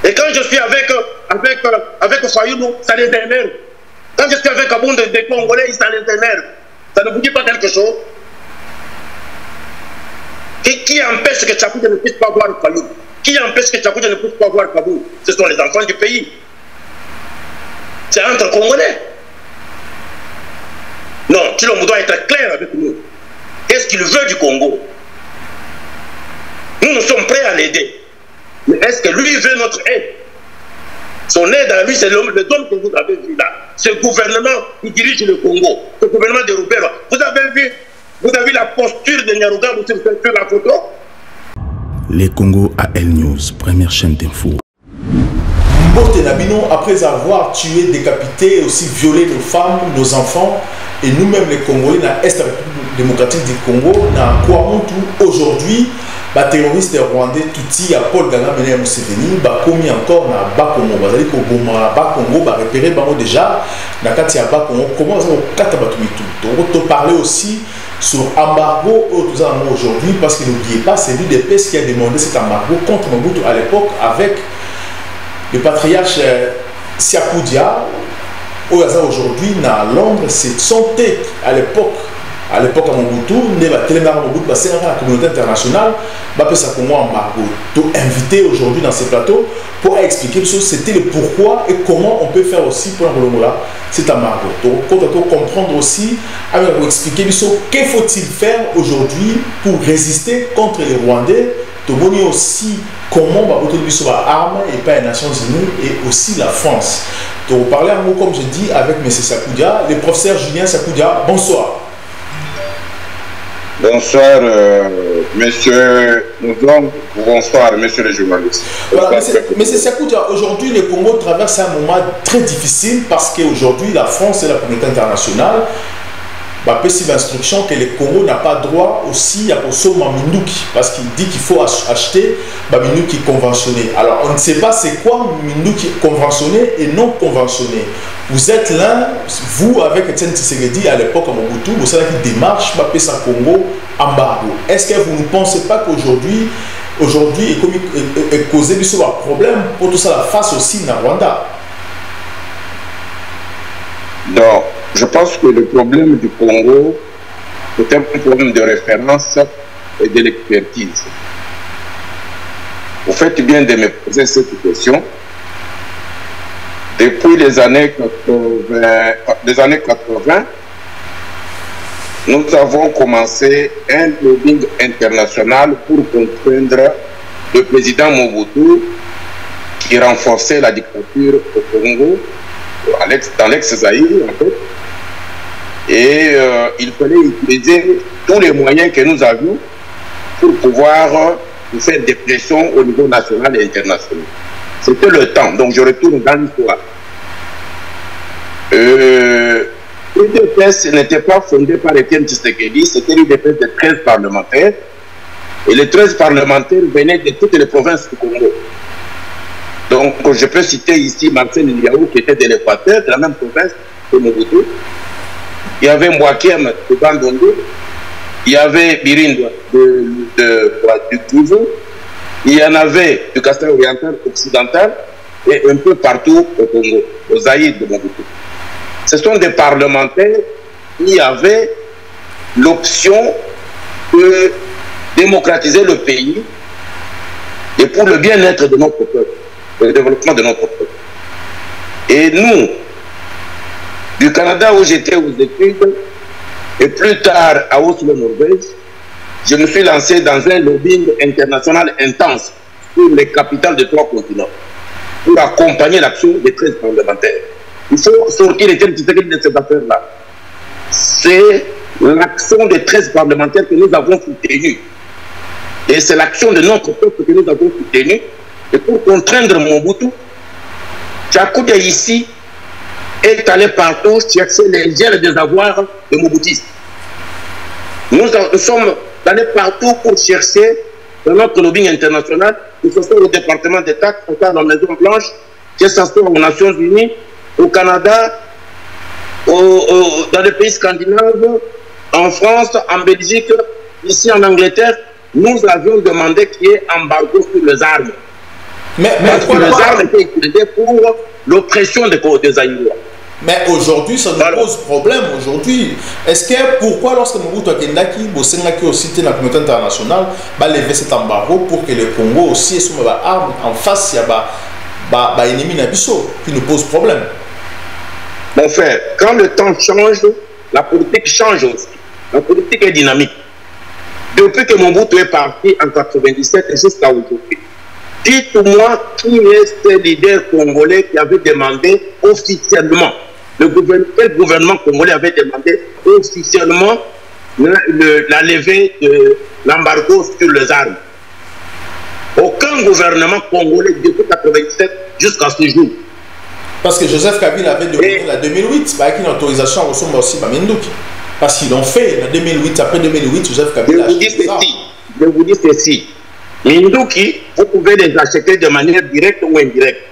Et quand je suis avec Fayoulou, ça les énerve. Quand je suis avec Aboun des Congolais, ça les énerve. Ça ne vous dit pas quelque chose? Qui empêche que Tchakoudja ne puisse pas voir Fayoulou? Qui empêche que Tchakoudja ne puisse pas voir Kabou? Ce sont les enfants du pays. C'est entre Congolais. Non, Tshilombo doit être clair avec nous. Qu'est-ce qu'il veut du Congo? Nous sommes prêts à l'aider. Mais est-ce que lui veut notre aide? Son aide à lui, c'est l'homme que vous avez vu là. Ce gouvernement qui dirige le Congo, ce gouvernement de Roubero. Vous avez vu la posture de Nyaruga sur la photo? Les Congo AL News, première chaîne d'info. Mbote Nabino, après avoir tué, décapité et aussi violé nos femmes, nos enfants, et nous-mêmes les Congolais, dans l'Est démocratique du Congo, dans Kouamontou, aujourd'hui, les terroristes rwandais, Tutsi, à Paul Ganga, Mené Museveni, commis encore dans Bakongo. Vous allez dire que Bakongo, repérer déjà, dans le cas de Bakongo, comment ça va tout. On va parler aussi sur l'embargo aujourd'hui, parce que n'oubliez pas, c'est l'UDPS qui a demandé cet embargo contre Mobutu à l'époque avec le patriarche Sékou Dia. Aujourd'hui, dans Londres, c'est son tête à l'époque à Mobutu, c'est la communauté internationale, ça embargo. Donc, invité aujourd'hui dans ce plateau pour expliquer c'était le pourquoi et comment on peut faire aussi pour cet embargo. Donc, on peut comprendre aussi, pour expliquer qu'il faut-il faire aujourd'hui pour résister contre les Rwandais, de aussi comment on va armes et pas les Nations Unies et aussi la France. Donc, on parlait un mot, comme je dis, avec M. Sékou Dia, le professeur Julien Sékou Dia. Bonsoir. Bonsoir, monsieur Moudon. Bonsoir, monsieur le journaliste. Voilà, monsieur Sékou Dia, aujourd'hui, le Congo traverse un moment très difficile parce qu'aujourd'hui, la France et la communauté internationale c'est l'instruction que le Congo n'a pas droit aussi à consommer Minouki parce qu'il dit qu'il faut acheter Minouki conventionné. Alors on ne sait pas c'est quoi Minouki conventionné et non conventionné. Vous êtes là, vous avec Etienne Tshisekedi à l'époque à Mobutu, vous savez qu'il démarche ça Congo embargo. Est-ce que vous ne pensez pas qu'aujourd'hui est causé un problème pour tout ça la face aussi dans Rwanda? Non. Je pense que le problème du Congo est un problème de référence et de l'expertise. Vous faites bien de me poser cette question. Depuis les années 80, nous avons commencé un lobbying international pour contraindre le président Mobutu qui renforçait la dictature au Congo, dans l'ex-Zaïre en fait. Et il fallait utiliser tous les moyens que nous avions pour pouvoir faire des pressions au niveau national et international. C'était le temps, donc je retourne dans l'histoire. L'UDPS n'était pas fondé par Etienne Tshisekedi, c'était l'UDPS de 13 parlementaires. Et les 13 parlementaires venaient de toutes les provinces du Congo. Donc je peux citer ici Marcel Liaou qui était de l'Équateur, de la même province que Mobutu. Il y avait Mwakem de Bandundu, il y avait Birin du Kivu, il y en avait du Castel oriental occidental et un peu partout au Congo, au Zaïre de Mobutu. Ce sont des parlementaires qui avaient l'option de démocratiser le pays et pour le bien-être de notre peuple, le développement de notre peuple. Et nous, du Canada où j'étais aux études, et plus tard à Oslo, Norvège, je me suis lancé dans un lobbying international intense pour les capitales de 3 continents, pour accompagner l'action des 13 parlementaires. Il faut sortir les thèmes de cette affaire-là. C'est l'action des 13 parlementaires que nous avons soutenue. Et c'est l'action de notre peuple que nous avons soutenue. Et pour contraindre Mobutu, Sékou Dia ici est allé partout chercher les gels des avoirs de Mobutistes. Nous sommes allés partout pour chercher dans notre lobbying international, que ce soit au département d'État, que ce soit dans la Maison Blanche, que ce soit aux Nations Unies, au Canada, dans les pays scandinaves, en France, en Belgique, ici en Angleterre, nous avions demandé qu'il y ait embargo sur les armes. Parce que les armes étaient utilisées pour l'oppression des Aïnois. Mais aujourd'hui, ça nous pose problème. Aujourd'hui, est-ce que pourquoi lorsque Mobutu Akendaki, Bosengaki aussi la communauté internationale, va lever cet embargo pour que le Congo aussi ait son arme en face, il y a des ennemis Nabiso qui nous pose problème. Mon frère, quand le temps change, la politique change aussi. La politique est dynamique. Depuis que Mobutu est parti en 1997 jusqu'à aujourd'hui, dites-moi qui est ce leader congolais qui avait demandé officiellement, quel gouvernement congolais avait demandé officiellement la levée de l'embargo sur les armes. Aucun gouvernement congolais depuis 1997 jusqu'à ce jour. Parce que Joseph Kabila avait demandé en 2008, avec une autorisation à recevoir aussi Mamindouki. Parce qu'ils l'ont fait en 2008, après 2008, Joseph Kabila a acheté ça. Je vous dis ceci. Mindouki, vous pouvez les acheter de manière directe ou indirecte.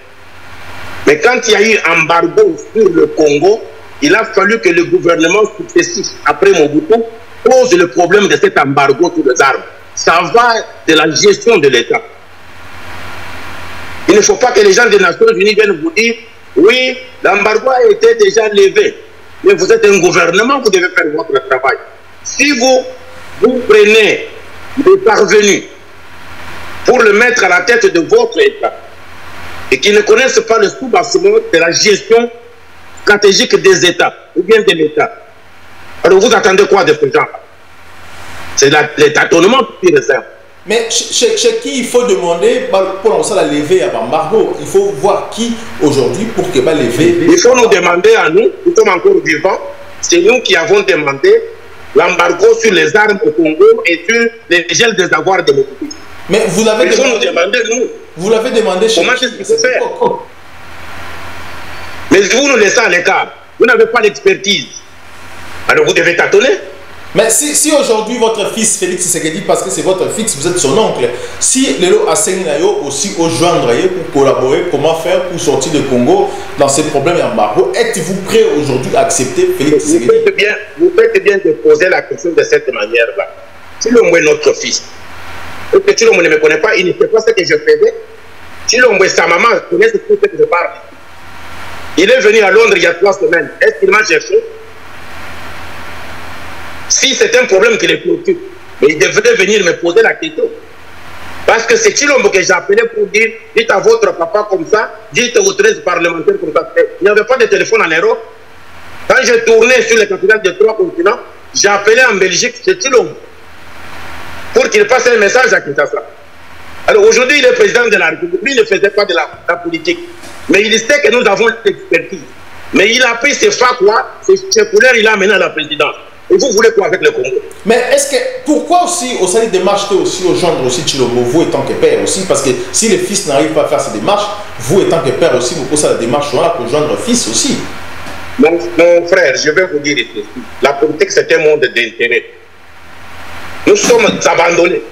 Mais quand il y a eu embargo sur le Congo, il a fallu que le gouvernement successif, après Mobutu, pose le problème de cet embargo sur les armes. Ça va de la gestion de l'État. Il ne faut pas que les gens des Nations Unies viennent vous dire oui, l'embargo a été déjà levé. Mais vous êtes un gouvernement, vous devez faire votre travail. Si vous prenez des parvenus pour le mettre à la tête de votre État et qui ne connaissent pas le sous-bassement de la gestion stratégique des États ou bien de l'État, alors vous attendez quoi de ce genre? C'est le tâtonnement qui réserve. Mais chez qui il faut demander pour lancer la levée à l'embargo? Il faut voir qui aujourd'hui pour que va lever. Il faut nous demander à nous, nous sommes encore vivants, c'est nous qui avons demandé l'embargo sur les armes au Congo et sur les gels des avoirs de l'État. Mais vous l'avez demandé. Il faut nous demander, nous. Vous l'avez demandé chez comment est-ce qu'il faut faire? Mais vous nous laissez à l'écart. Vous n'avez pas l'expertise. Alors vous devez tâtonner. Mais si aujourd'hui votre fils Félix Tshisekedi, parce que c'est votre fils, vous êtes son oncle, si Lelo Aseninayo aussi au joindre pour collaborer, comment faire pour sortir du Congo dans ces problèmes embargo, êtes-vous prêt aujourd'hui à accepter Félix Tshisekedi? Vous faites bien de poser la question de cette manière-là. Si l'homme est notre fils, et que si l'homme ne me connaît pas, il ne sait pas ce que je faisais. Si l'homme est sa maman, connaît ce que je parle. Il est venu à Londres il y a 3 semaines. Est-ce qu'il m'a cherché? Si c'est un problème qui les préoccupe, mais il devrait venir me poser la question. Parce que c'est Chilombo que j'ai appelé pour dire, dites à votre papa comme ça, dites aux 13 parlementaires comme ça. Il n'y avait pas de téléphone en Europe. Quand j'ai tourné sur les capitales des 3 continents, j'ai appelé en Belgique, c'est Chilombo, pour qu'il passe un message à Kinshasa. Alors aujourd'hui, il est président de la République. Lui, il ne faisait pas de la politique. Mais il sait que nous avons l'expertise. Mais il a pris ses quoi, ses couleurs, il a amené à la présidence. Et vous voulez quoi avec le Congo? Mais est-ce que, pourquoi aussi, au sein des démarches, aussi au genre aussi Chilombo, vous étant que père aussi, parce que si les fils n'arrivent pas à faire ces démarches, vous étant que père aussi, vous posez la démarche là pour joindre fils aussi. Mon frère, je vais vous dire ici, la politique c'est un monde d'intérêt. Nous sommes abandonnés.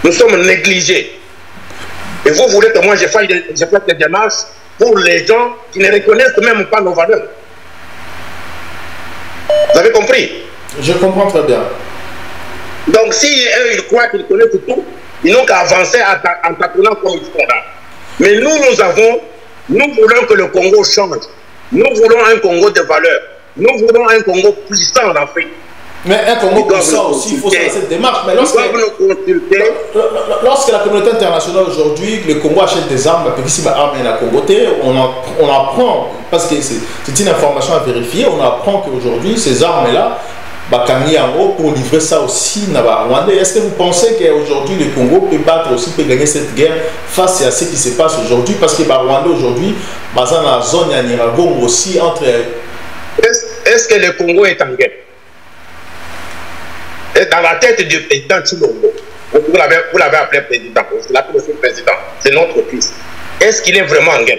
Nous sommes négligés. Et vous voulez que moi je fasse des démarches pour les gens qui ne reconnaissent même pas nos valeurs. Vous avez compris? Je comprends très bien. Donc si eux ils croient qu'ils connaissent tout, ils n'ont qu'à avancer en tâtonnant comme ils font là. Mais nous voulons que le Congo change. Nous voulons un Congo de valeur. Nous voulons un Congo puissant en Afrique. Mais un Congo puissant aussi, il faut faire cette démarche. Mais lorsque la communauté internationale aujourd'hui, le Congo achète des armes, parce que si l'arme est à Congo, on apprend, parce que c'est une information à vérifier, on apprend qu'aujourd'hui, ces armes-là, pour livrer ça aussi à Rwanda. Est-ce que vous pensez qu'aujourd'hui, le Congo peut battre aussi, peut gagner cette guerre face à ce qui se passe aujourd'hui? Parce que Rwanda aujourd'hui, dans la zone à Niragongo aussi, entre... Est-ce que le Congo est en guerre? Dans la tête du président Chilombo, vous l'avez appelé président, vous l'appelez aussi président, c'est notre fils. Est-ce qu'il est vraiment en guerre?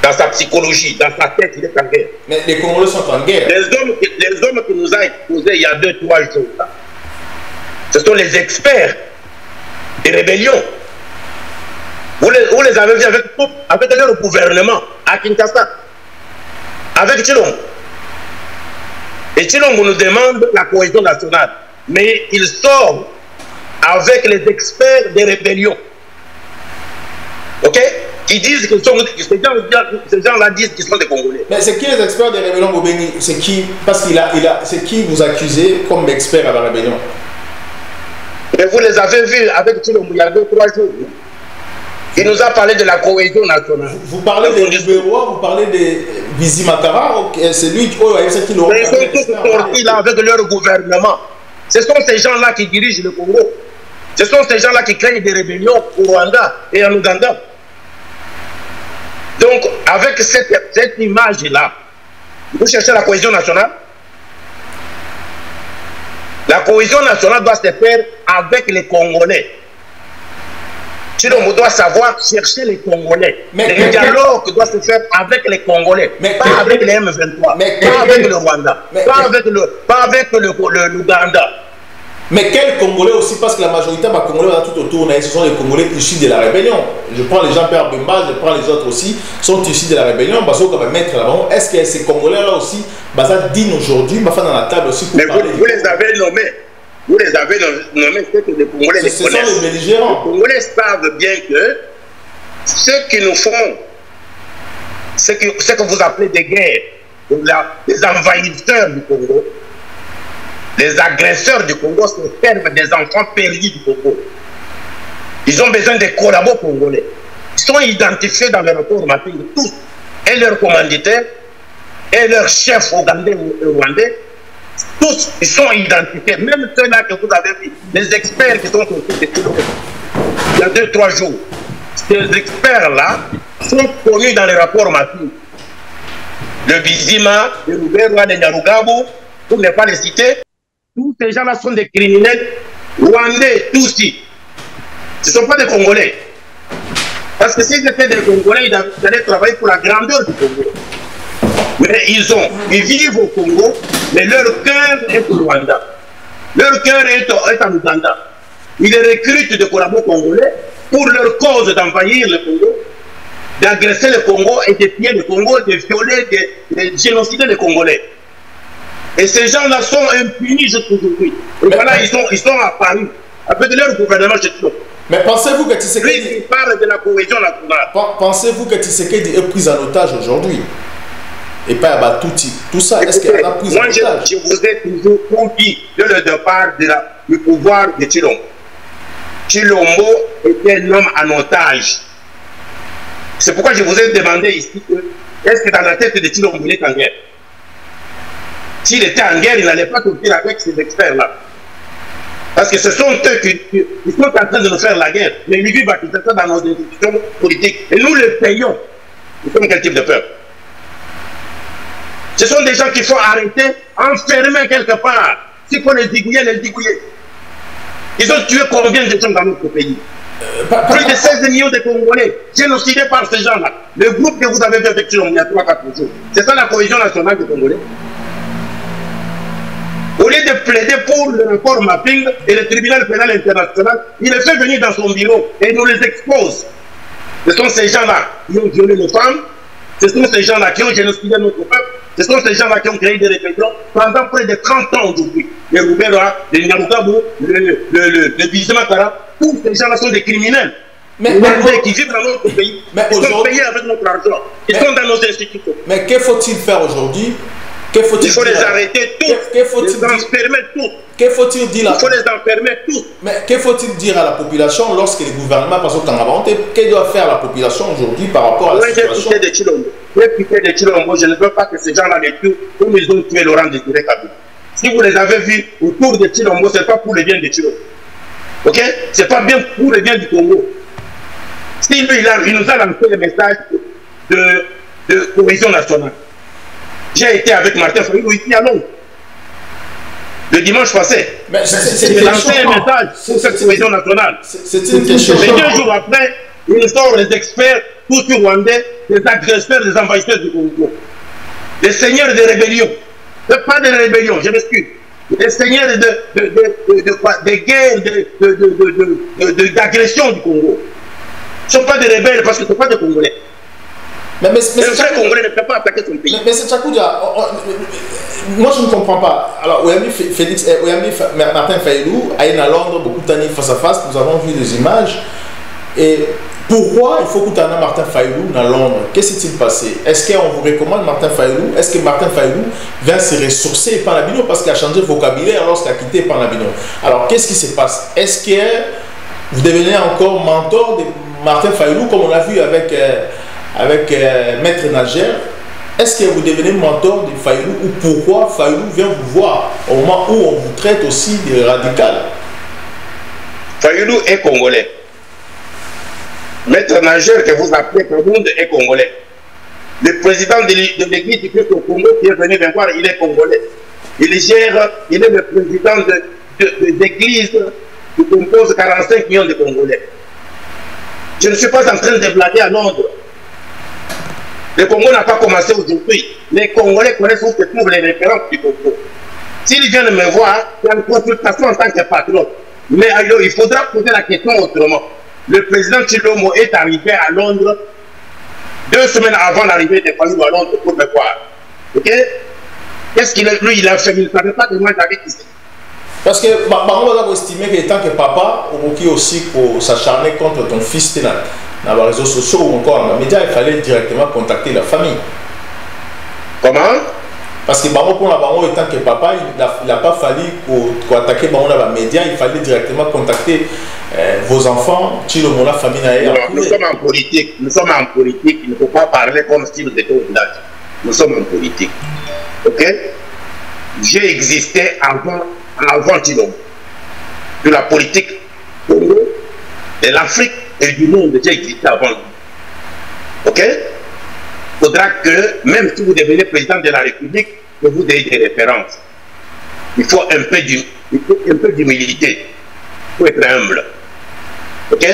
Dans sa psychologie, dans sa tête, il est en guerre. Mais les Congolais sont en guerre. Les hommes qui nous ont exposés il y a 2-3 jours, là, ce sont les experts des rébellions. Vous les avez vus avec leur gouvernement à Kinshasa, avec Chilombo. Et Chilombo nous demande la cohésion nationale. Mais il sort avec les experts des rébellions. ok, qui disent que ces gens-là disent qu'ils sont des Congolais. Mais c'est qui les experts des rébellions Bobeni? C'est qui? Parce c'est qui vous accusez comme expert à la rébellion? Mais vous les avez vus avec Tshilombo il y a 2-3 jours. Il nous a parlé de la cohésion nationale. Vous parlez des Libérois, vous parlez de Bizimakara, c'est lui qui l'ont. Ils sont tous sortis là avec leur gouvernement. Ce sont ces gens-là qui dirigent le Congo. Ce sont ces gens-là qui créent des rébellions au Rwanda et en Ouganda. Donc, avec cette image-là, vous cherchez la cohésion nationale. La cohésion nationale doit se faire avec les Congolais. Tshilombo doit savoir chercher les Congolais. Le dialogue doit se faire avec les Congolais, pas avec les M23, pas avec le Rwanda, pas avec l'Ouganda. Mais quels Congolais aussi, parce que la majorité des Congolais tout autour, ce sont les Congolais issus de la rébellion. Je prends les Jean-Pierre Bemba, je prends les autres aussi, sont issus de la rébellion. Mettre là-bas. Est-ce que ces Congolais-là aussi, ça dit aujourd'hui, dans la table aussi pour parler. Vous les avez nommés. Vous les avez nommés, c'est que les Congolais les connaissent. Ce sont les belligérants. Les Congolais savent bien que ceux qui nous font, ce que vous appelez des guerres, les envahisseurs du Congo, les agresseurs du Congo se servent des enfants perdus du Congo. Ils ont besoin des collabos congolais. Ils sont identifiés dans le rapport mapping, tous, et leurs commanditaires, et leurs chefs ougandais ou rwandais. Tous, ils sont identifiés, même ceux-là que vous avez vu, les experts qui sont sortis il y a 2-3 jours. Ces experts-là sont connus dans les rapports mapping. Le Bizima, le Ruberwa, le Nyarugabo, pour ne pas les citer, tous ces gens-là sont des criminels rwandais, tous ici. Ce ne sont pas des Congolais. Parce que s'ils étaient des Congolais, ils allaient travailler pour la grandeur du Congo. Mais ils vivent au Congo, mais leur cœur est au Rwanda. Leur cœur est en Ouganda. Ils recrutent des collabos congolais pour leur cause d'envahir le Congo, d'agresser le Congo et de piller le Congo, de violer, de génocider les Congolais. Et ces gens-là sont impunis jusqu'aujourd'hui. Et voilà, ils sont apparus avec leur gouvernement chez eux. Mais pensez-vous que Tshisekedi... Il parle de la cohésion nationale. Pensez-vous que Tshisekedi est pris en otage aujourd'hui? Et pas Abatouti. Tout ça, est-ce qu'il a pris en otage? Moi, je vous ai toujours compris de le départ du pouvoir de Tshilombo. Tshilombo était un homme en otage. C'est pourquoi je vous ai demandé ici, est-ce que dans la tête de Tshilombo, il est en guerre? S'il était en guerre, il n'allait pas sortir avec ces experts-là. Parce que ce sont eux qui sont en train de nous faire la guerre. Mais ils vivent dans nos institutions politiques. Et nous les payons. Nous sommes quel type de peuple? Ce sont des gens qu'il faut arrêter, enfermer quelque part. S'il faut les digouiller, les digouiller. Ils ont tué combien de gens dans notre pays? Plus de 16 millions de Congolais, génocidés par ces gens-là. Le groupe que vous avez vu avec Tshilombo il y a 3-4 jours, c'est ça la cohésion nationale des Congolais? Au lieu de plaider pour le rapport mapping et le tribunal pénal international, il les fait venir dans son bureau et nous les expose. Ce sont ces gens-là qui ont violé nos femmes, ce sont ces gens-là qui ont génocidé notre peuple, ce sont ces gens-là qui ont créé des rébellions pendant près de 30 ans aujourd'hui. Les Ruberwa, les Nyarugabo, le Bizimakara, tous ces gens-là sont des criminels. Mais qui vivent dans notre pays, ils sont payés avec notre argent, ils sont dans nos institutions. Mais que faut-il faire aujourd'hui? Il faut les arrêter tous, les enfermer tous. Que faut-il dire? Il faut les enfermer tous. Mais que faut-il dire à la population lorsque les gouvernements passent au Kangaba? Que doit faire la population aujourd'hui par rapport à la situation? J'ai piqué de Tshilombo, je ne veux pas que ces gens-là les tuent comme ils ont tué Laurent Désiré Kabila. Si vous les avez vus autour de Tshilombo, ce n'est pas pour le bien de Tshilombo. Ok? Ce n'est pas bien pour le bien du Congo. Si lui, il nous a lancé le message de cohésion nationale. J'ai été avec Martin Fayulu ici à Londres. Le dimanche passé. J'ai lancé un message sur cette cohésion nationale. C'est une question. Mais 2 jours après, il sort les experts, tous les Rwandais, les agresseurs, les envahisseurs du Congo. Les seigneurs de rébellion. Pas de rébellion, je m'excuse. Les seigneurs de guerres, d'agression du Congo. Ce ne sont pas des rebelles parce que ce ne sont pas des Congolais. Mais le vrai Congolais ne peut pas attaquer son pays. Mais c'est Tchakoudia, moi je ne comprends pas. Alors, Martin Fayulu a été à Londres beaucoup d'années face à face, nous avons vu des images. Et pourquoi il faut que tu aies Martin Fayulu à Londres? Qu'est-ce qui s'est passé? Est-ce qu'on vous recommande Martin Fayulu? Est-ce que Martin Fayulu vient se ressourcer par Labino parce qu'il a changé de vocabulaire lorsqu'il a quitté par Labino? Alors, qu'est-ce qui se passe? Est-ce que vous devenez encore mentor de Martin Fayulu comme on a vu avec Maître Nager? Est-ce que vous devenez mentor de Fayulu ou pourquoi Fayulu vient vous voir au moment où on vous traite aussi de radical? Fayulu est congolais. Maître Nager, que vous appelez Kabound, est congolais. Le président de l'église du Christ au Congo qui est venu me voir, il est congolais. Il est le président de l'église qui compose 45 millions de Congolais. Je ne suis pas en train de blaguer à Londres. Le Congo n'a pas commencé aujourd'hui. Les Congolais connaissent où se trouvent les références du Congo. S'ils viennent me voir, il y a une consultation en tant que patron. Mais alors, il faudra poser la question autrement. Le président Tshilombo est arrivé à Londres 2 semaines avant l'arrivée des Fayulu à Londres pour me voir. Ok? Qu'est-ce qu'il a, lui, il a fait? Il ne savait pas que moi j'avais ici. Parce que, on va estimer que tant que papa, on aussi pour s'acharner contre ton fils dans les réseaux sociaux ou encore dans les médias, il fallait directement contacter la famille. Comment? Parce que pour la baron, tant que papa, il n'a pas fallu pour attaquer les médias, il fallait directement contacter vos enfants, la famille. Nous sommes en politique, il ne faut pas parler comme si nous étions au village. Nous sommes en politique. Ok? J'ai existé avant Tshilombo. De la politique Congo, de l'Afrique et du monde, j'ai existé avant lui. Ok? Il faudra que, même si vous devenez président de la République, que vous ayez des références. Il faut un peu d'humilité. Il faut être humble. Ok?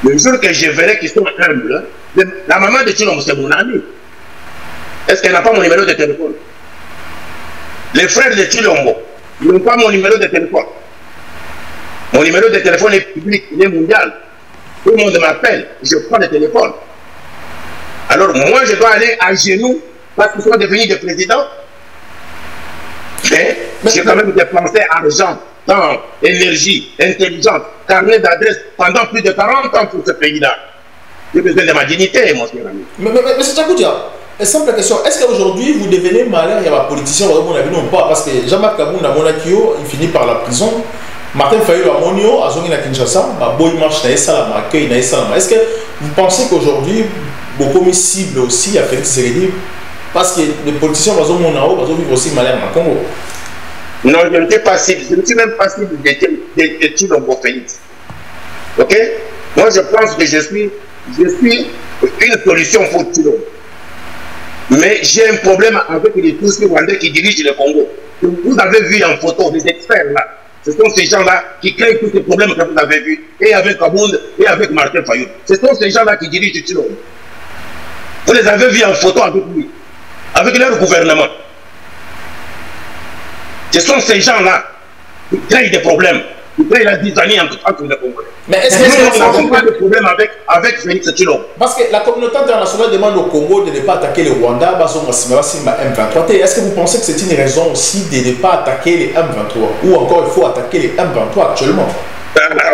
Le jour que je verrai qu'ils sont humbles, la maman de Tshilombo, c'est mon ami. Est-ce qu'elle n'a pas mon numéro de téléphone? Les frères de Tshilombo, ils n'ont pas mon numéro de téléphone. Mon numéro de téléphone est public, il est mondial. Tout le monde m'appelle, je prends le téléphone. Alors moi, je dois aller à genoux parce qu'ils sont devenus des présidents. Mais j'ai quand même dépensé argent, temps, énergie, intelligence, carnet d'adresse pendant plus de 40 ans pour ce pays-là. J'ai besoin de ma dignité, mon cher ami. Mais c'est Tchakoudia, simple question. Est-ce qu'aujourd'hui, vous devenez malin, il y a un politicien, ou pas? Parce que Jean-Marc Kabound, à Monakio, il finit par la prison. Martin Fayulu à Monio, à Zongi na Kinshasa, Boy marche na Salama, accueil na Salama. Est-ce que vous pensez qu'aujourd'hui, beaucoup de cibles aussi à Félix Tshisekedi parce que les politiciens vont vivre aussi malin au Congo? Non, je ne suis pas cible. Je ne suis même pas cible de Tshilombo Félix. Ok? Moi, je pense que je suis une solution pour Tshilombo. Mais j'ai un problème avec les Tutsis rwandais qui dirigent le Congo. Vous avez vu en photo les experts là. Ce sont ces gens-là qui créent tous ces problèmes que vous avez vus, et avec Kabound, et avec Martin Fayulu. Ce sont ces gens-là qui dirigent Tshilombo. Vous les avez vus en photo avec lui, avec leur gouvernement. Ce sont ces gens-là qui créent des problèmes, qui créent la dizaine entre les Congolais. Mais est-ce que nous n'avons pas de problème avec Félix Tshilombo? Parce que la communauté internationale demande au Congo de ne pas attaquer le Rwanda, M23. Est-ce que vous pensez que c'est une raison aussi de ne pas attaquer les M23? Ou encore il faut attaquer les M23 actuellement?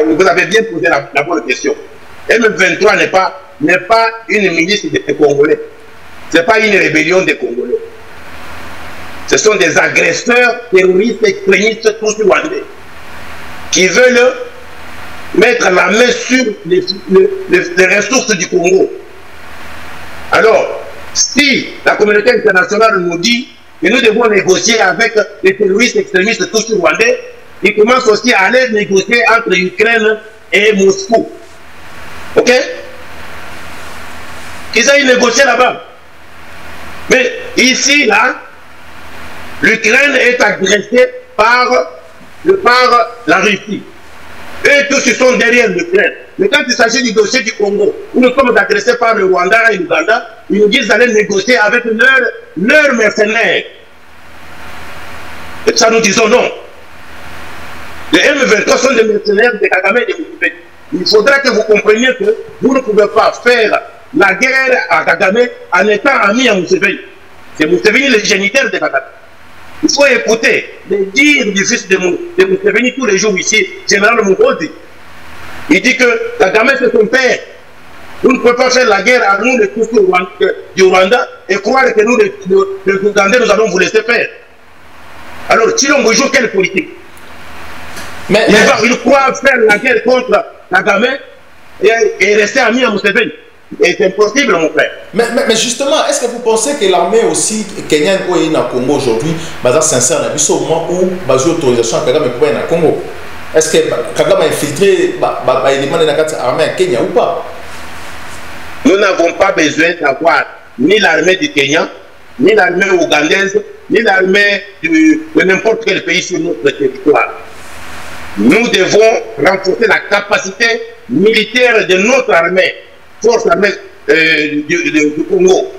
Vous avez bien posé la bonne question. M23 n'est pas une milice des Congolais. Ce n'est pas une rébellion des Congolais. Ce sont des agresseurs, terroristes, extrémistes, tous rwandais, qui veulent mettre la main sur les ressources du Congo. Alors, si la communauté internationale nous dit que nous devons négocier avec les terroristes extrémistes tous rwandais, ils commencent aussi à aller négocier entre l'Ukraine et Moscou. Ok? Qu'ils aillent négocier là-bas. Mais ici, là, l'Ukraine est agressée par la Russie. Eux tous ils sont derrière l'Ukraine. Mais quand il s'agit du dossier du Congo, où nous sommes agressés par le Rwanda et l'Ouganda, ils nous disent d'aller négocier avec leurs mercenaires. Et ça nous disons non. Les M23 sont des mercenaires de Kagame et de Museveni. Il faudra que vous compreniez que vous ne pouvez pas faire la guerre à Kagame en étant ami à Museveni. C'est Museveni le géniteur de Kagame. Il faut écouter les dires du fils de Museveni tous les jours ici, général Muhoozi. Il dit que Kagame c'est son père. Vous ne pouvez pas faire la guerre à nous, les Tutsis du Rwanda, et croire que nous, les Ougandais, nous allons vous laisser faire. Alors, Tshilombo joue quelle politique? Il croit faire la guerre contre Kagame et rester ami à Museveni. Et c'est impossible, mon frère. Mais justement, est-ce que vous pensez que l'armée aussi kenyane ou au Congo aujourd'hui, est sincère, au moment où il y a autorisation à Kagame pour aller au Congo? Est-ce que Kagame a infiltré l'élément de l'armée à Kenya ou pas? Nous n'avons pas besoin d'avoir ni l'armée du Kenya, ni l'armée ougandaise, ni l'armée de n'importe quel pays sur notre territoire. Nous devons renforcer la capacité militaire de notre armée, force armée du Congo.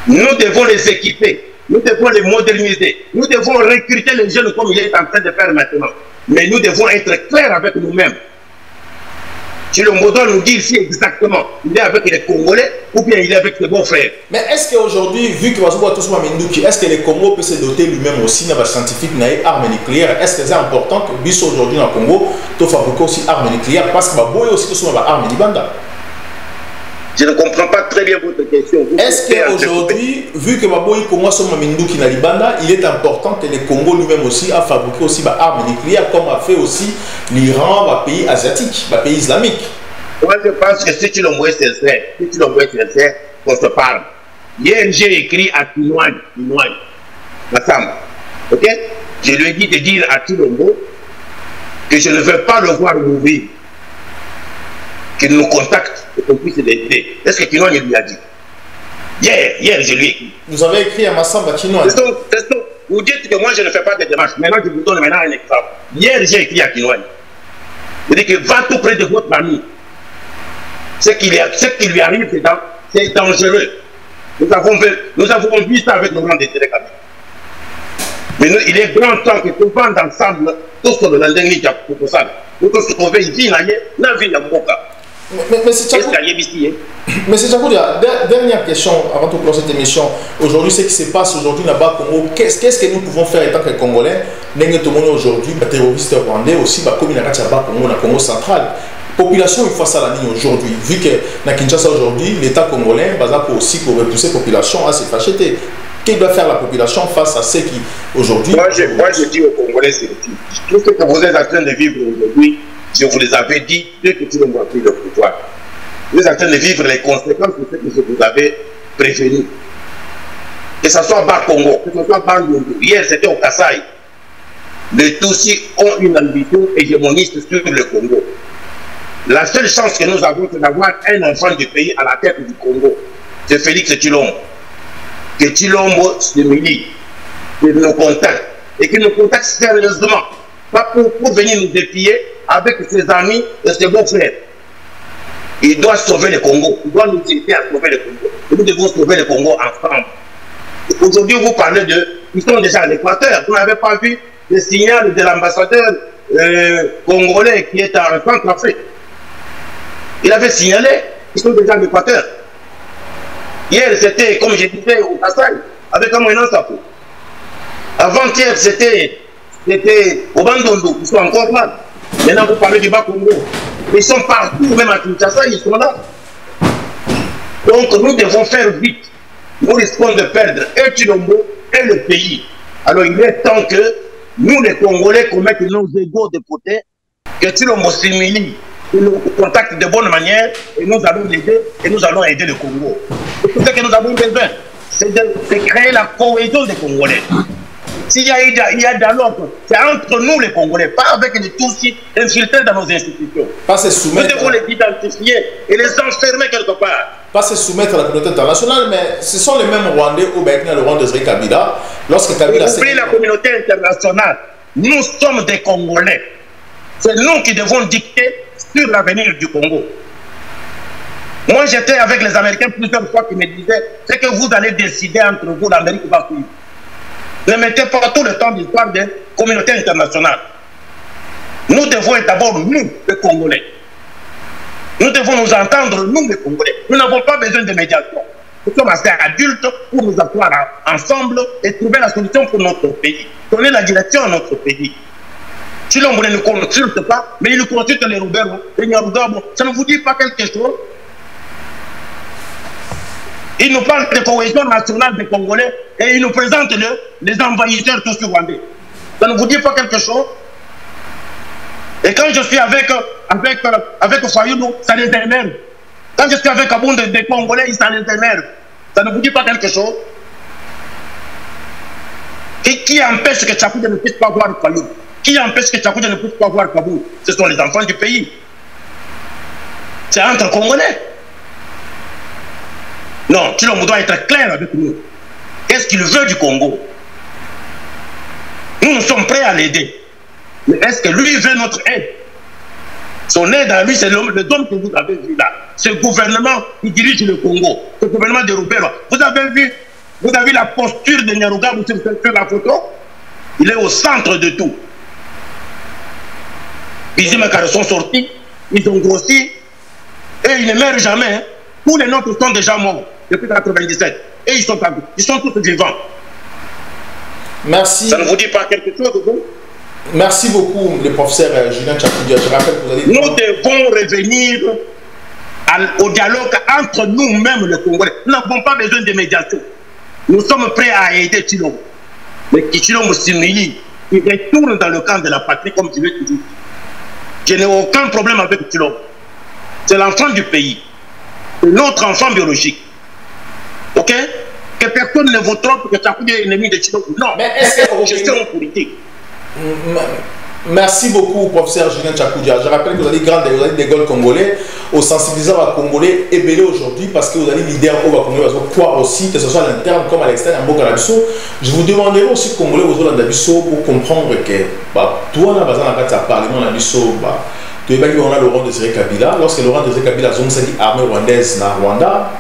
Nous devons les équiper, nous devons les moderniser, nous devons recruter les jeunes comme il est en train de faire maintenant. Mais nous devons être clairs avec nous-mêmes. Tshilombo doit nous dire si exactement il est avec les Congolais ou bien il est avec ses bons frères. Mais est-ce qu'aujourd'hui, vu que est-ce que le Congo peut se doter lui-même aussi d'un scientifique d'armes nucléaires? Est-ce que c'est important que bis aujourd'hui dans le Congo, tu fabriques aussi armes nucléaires parce que Baboy aussi tout sont armes libanda? Je ne comprends pas très bien votre question. Est-ce qu'aujourd'hui, vu que Baboy commence à Mamindouki na Libanda, il est important que le Congo lui-même aussi a fabriqué aussi des armes nucléaires comme a fait aussi l'Iran, les pays asiatiques, les pays islamiques? Moi, je pense que si tu l'envoies sincère, on se parle. Hier, j'ai écrit à Kinouane, Massamba. Ok? Je lui ai dit de dire à Tshilombo que je ne veux pas le voir mourir. Qu'il nous contacte et qu'on puisse l'aider. Est-ce que Kinouane lui a dit? Hier, je lui ai écrit. Vous avez écrit à Massamba Kinouane? Vous dites que moi je ne fais pas de démarches. Maintenant, je vous donne un exemple. Hier, j'ai écrit à Kinouane. Je dis que va tout près de votre famille. Ce qui lui arrive, c'est dangereux. Nous avons vu ça avec nos grands intérêts. Mais il est grand temps que tout le monde ensemble, tous sur le landing pour ça. Pour se trouver ici, la vie, mais c'est Tchakoudia, dernière question avant de clore cette émission. Aujourd'hui, ce qui se passe aujourd'hui là-bas au Congo, qu'est-ce que nous pouvons faire en tant que Congolais? Aujourd'hui, les terroristes rwandais aussi, comme il y a Congo, dans Congo central. Population, il faut ça la ligne aujourd'hui. Vu que dans Kinshasa aujourd'hui, l'État congolais, aussi pour repousser la population à se fâcher. Qu'est-ce doit faire la population face à ceux qui aujourd'hui... Moi, je dis aux Congolais, c'est tout ce que vous êtes en train de vivre aujourd'hui, je vous les avais dit dès que Tshilombo a pris le pouvoir. Vous êtes en train de vivre les conséquences de ce que je vous avais prévenu. Que ce soit Bas Congo, que ce soit Bandundu, hier c'était au Kasaï. Les Tutsis ont une ambition hégémoniste sur le Congo. La seule chance que nous avons, c'est d'avoir un enfant du pays à la tête du Congo. C'est Félix Tshilombo. Que Tshilombo se milite, qu'il nous contacte, et qu'il nous contacte sérieusement. Pas pour venir nous défier avec ses amis et ses beaux frères. Il doit sauver le Congo. Il doit nous aider à sauver le Congo. Et nous devons sauver le Congo ensemble. Aujourd'hui, vous parlez de... Ils sont déjà à l'Équateur. Vous n'avez pas vu le signal de l'ambassadeur congolais qui est en Centrafrique. Il avait signalé. Ils sont déjà à l'Équateur. Hier, c'était, comme je disais, au Kasaï, avec un moyen sapot. Avant-hier, c'était au Bandundu. Ils sont encore là. Maintenant, vous parlez du Bas Congo. Ils sont partout, même à Kinshasa, ils sont là. Donc, nous devons faire vite. Nous risquons de perdre et Tshilombo et le pays. Alors, il est temps que nous, les Congolais, qu'on mette nos égaux de côté, que Tshilombo s'humilie, qu'il nous contacte de bonne manière, et nous allons l'aider, et nous allons aider le Congo. C'est ce que nous avons besoin, c'est de créer la cohésion des Congolais. S'il y a dialogue, c'est entre nous les Congolais, pas avec les Tutsis infiltrés dans nos institutions. Pas se soumettre. Nous devons les identifier et les enfermer quelque part. Pas se soumettre à la communauté internationale, mais ce sont les mêmes Rwandais au Burkina, le Rwanda de Kabila. Lorsque Kabila s'est... la communauté internationale, nous sommes des Congolais. C'est nous qui devons dicter sur l'avenir du Congo. Moi, j'étais avec les Américains plusieurs fois qui me disaient c'est que vous allez décider entre vous, l'Amérique va suivre. Ne mettez pas tout le temps d'histoire des communautés internationales. Nous devons être d'abord nous, les Congolais. Nous devons nous entendre, nous, les Congolais. Nous n'avons pas besoin de médiation. Nous sommes assez adultes pour nous asseoir ensemble et trouver la solution pour notre pays. Donner la direction à notre pays. Chilombo ne nous consulte pas, mais il nous consulte les Roubaix. Les Nyarugabo. Ça ne vous dit pas quelque chose? Il nous parle de cohésion nationale des Congolais et il nous présente les envahisseurs tous rwandais. Ça ne vous dit pas quelque chose? Et quand je suis avec Fayoulou, ça les énerve. Quand je suis avec Abound des Congolais, ça les énerve. Ça ne vous dit pas quelque chose? Et qui empêche que Tchakoudja ne puisse pas voir Fayoulou? Qui empêche que Tchakoudja ne puisse pas voir Kaboul? Ce sont les enfants du pays. C'est entre Congolais. Non, Tshilombo doit être clair avec nous. Qu'est-ce qu'il veut du Congo? Nous sommes prêts à l'aider. Mais est-ce que lui veut notre aide? Son aide à lui, c'est l'homme que vous avez vu là. Ce gouvernement qui dirige le Congo. Ce gouvernement de Roubaix. Vous avez vu la posture de Nyarugabo sur la photo? Il est au centre de tout. Les Makara sont sortis, ils ont grossi, et ils ne meurent jamais. Hein. Tous les nôtres sont déjà morts depuis 1997. Et ils sont tous vivants. Merci. Ça ne vous dit pas quelque chose, vous? Merci beaucoup, le professeur Julien Tchakoudja. Je rappelle que vous allez... Nous devons revenir au dialogue entre nous-mêmes, les Congolais. Nous n'avons pas besoin de médiation. Nous sommes prêts à aider Tshilombo. Mais Tshilombo s'humilie, il retourne dans le camp de la patrie comme je l'ai toujours dit. Je n'ai aucun problème avec Tshilombo. C'est l'enfant du pays. C'est notre enfant biologique. Ok? Que personne ne vous trompe que Tchakoudja est ennemi de Tshilombo. Non. Mais est-ce que je suis en politique. Merci beaucoup, professeur Julien Tchakoudja. Je rappelle que vous avez des Gaules congolais, au sensibilisant à Congolais et belé aujourd'hui parce que vous avez leader au Congolais, quoi aussi, que ce soit à l'interne comme à l'externe, en Bokalabiso. Je vous demanderai aussi Congolais aux Landabiso pour comprendre que, toi, là, dans le Parlement, Landabiso, tu es on a Laurent Désiré Kabila. Lorsque Laurent Désiré Kabila a dit armée rwandaise na Rwanda,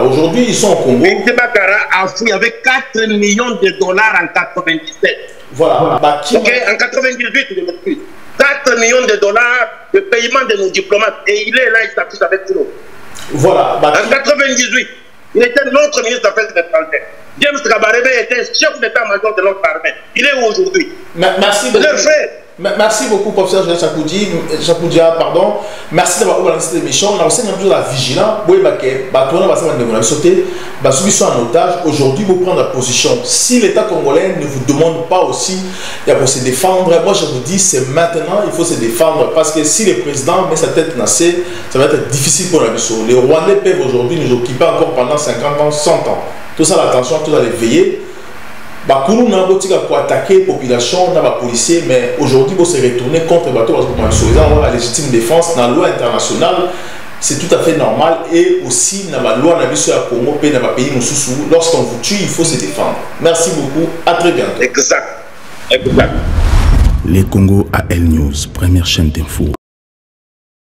aujourd'hui ils sont au Congo. Bakara a fouillé avec 4 millions de dollars en 97. Voilà. Ok, en 98, je m'excuse. 4 millions de dollars de paiement de nos diplomates. Et il est là, il s'affiche avec tout. Voilà. En 98, il était notre ministre des Affaires étrangères. James Kabarebe était chef d'état-major de notre armée. Il est aujourd'hui. Merci beaucoup. Merci beaucoup, professeur Julien Tchakoudja, pardon. Merci d'avoir ouvert cette émission. On a aussi la vigilance. En otage. Aujourd'hui, vous prendre la position. Si l'État congolais ne vous demande pas aussi pour se défendre, moi je vous dis, c'est maintenant, il faut se défendre. Parce que si le président met sa tête nassée, ça va être difficile pour la mission. Les Rwandais peuvent aujourd'hui nous occuper encore pendant 50 ans, 100 ans. Tout ça, l'attention, tout ça, les veiller. Bakoulou n'a pas pour attaquer la population, n'a pas policier, mais aujourd'hui, il faut se retourner contre les bateaux parce que la légitime défense dans la loi internationale, c'est tout à fait normal. Et aussi, dans la loi, sur la Congo, dans le pays, lorsqu'on vous tue, il faut se défendre. Merci beaucoup, à très bientôt. Exact. Les Congo AL News, première chaîne d'info.